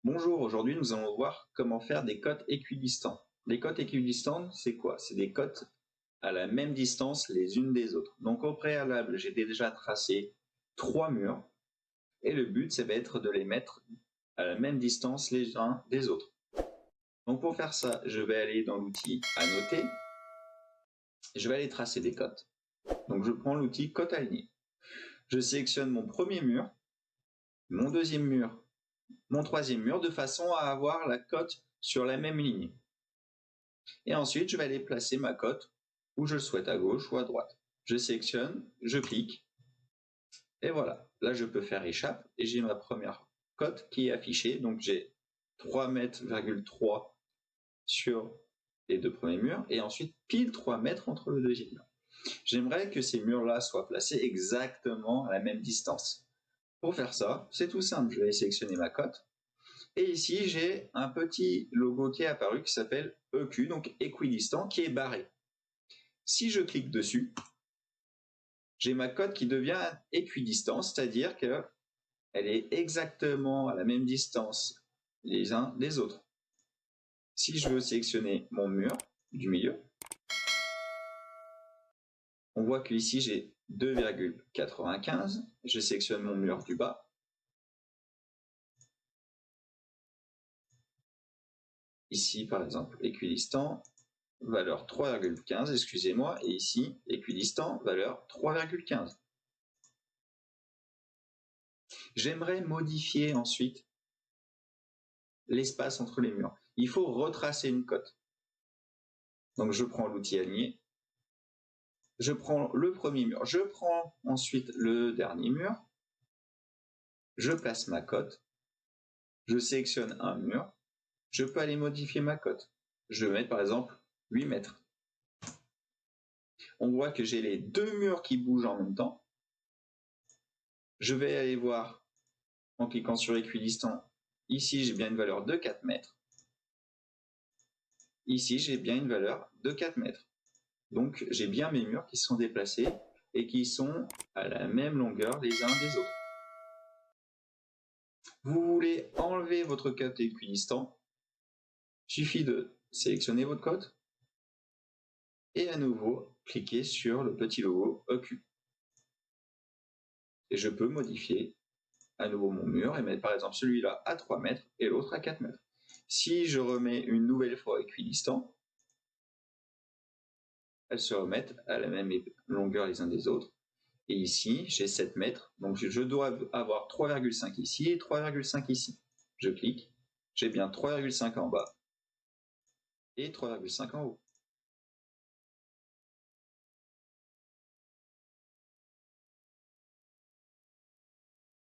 Bonjour, aujourd'hui nous allons voir comment faire des cotes équidistants. Les cotes équidistantes, c'est quoi? C'est des cotes à la même distance les unes des autres. Donc au préalable, j'ai déjà tracé 3 murs et le but, ça va être de les mettre à la même distance les uns des autres. Donc pour faire ça, je vais aller dans l'outil à noter, je vais aller tracer des cotes. Donc je prends l'outil cote alignée. Je sélectionne mon premier mur, mon deuxième mur, mon troisième mur, de façon à avoir la cote sur la même ligne. Et ensuite, je vais aller placer ma cote où je le souhaite, à gauche ou à droite. Je sélectionne, je clique, et voilà. Là, je peux faire échappe, et j'ai ma première cote qui est affichée. Donc, j'ai 3,3 m sur les deux premiers murs, et ensuite pile 3 mètres entre le deuxième mur. J'aimerais que ces murs-là soient placés exactement à la même distance. Pour faire ça, c'est tout simple. Je vais sélectionner ma cote. Et ici, j'ai un petit logo qui est apparu qui s'appelle EQ, donc équidistant, qui est barré. Si je clique dessus, j'ai ma cote qui devient équidistant, c'est-à-dire qu'elle est exactement à la même distance les uns des autres. Si je veux sélectionner mon mur du milieu, on voit qu'ici j'ai 2,95. Je sélectionne mon mur du bas. Ici, par exemple, équidistant, valeur 3,15, excusez-moi, et ici, équidistant, valeur 3,15. J'aimerais modifier ensuite l'espace entre les murs. Il faut retracer une cote. Donc je prends l'outil aligné, je prends le premier mur, je prends ensuite le dernier mur, je place ma cote, je sélectionne un mur, je peux aller modifier ma cote. Je vais mettre par exemple 8 mètres. On voit que j'ai les deux murs qui bougent en même temps. Je vais aller voir en cliquant sur équidistant. Ici, j'ai bien une valeur de 4 mètres. Ici, j'ai bien une valeur de 4 mètres. Donc, j'ai bien mes murs qui sont déplacés et qui sont à la même longueur les uns des autres. Vous voulez enlever votre cote équidistant, suffit de sélectionner votre cote et à nouveau cliquer sur le petit logo EQ. Et je peux modifier à nouveau mon mur et mettre par exemple celui-là à 3 mètres et l'autre à 4 mètres. Si je remets une nouvelle fois équidistant, elles se remettent à la même longueur les uns des autres. Et ici, j'ai 7 mètres, donc je dois avoir 3,5 ici et 3,5 ici. Je clique, j'ai bien 3,5 en bas et 3,5 en haut.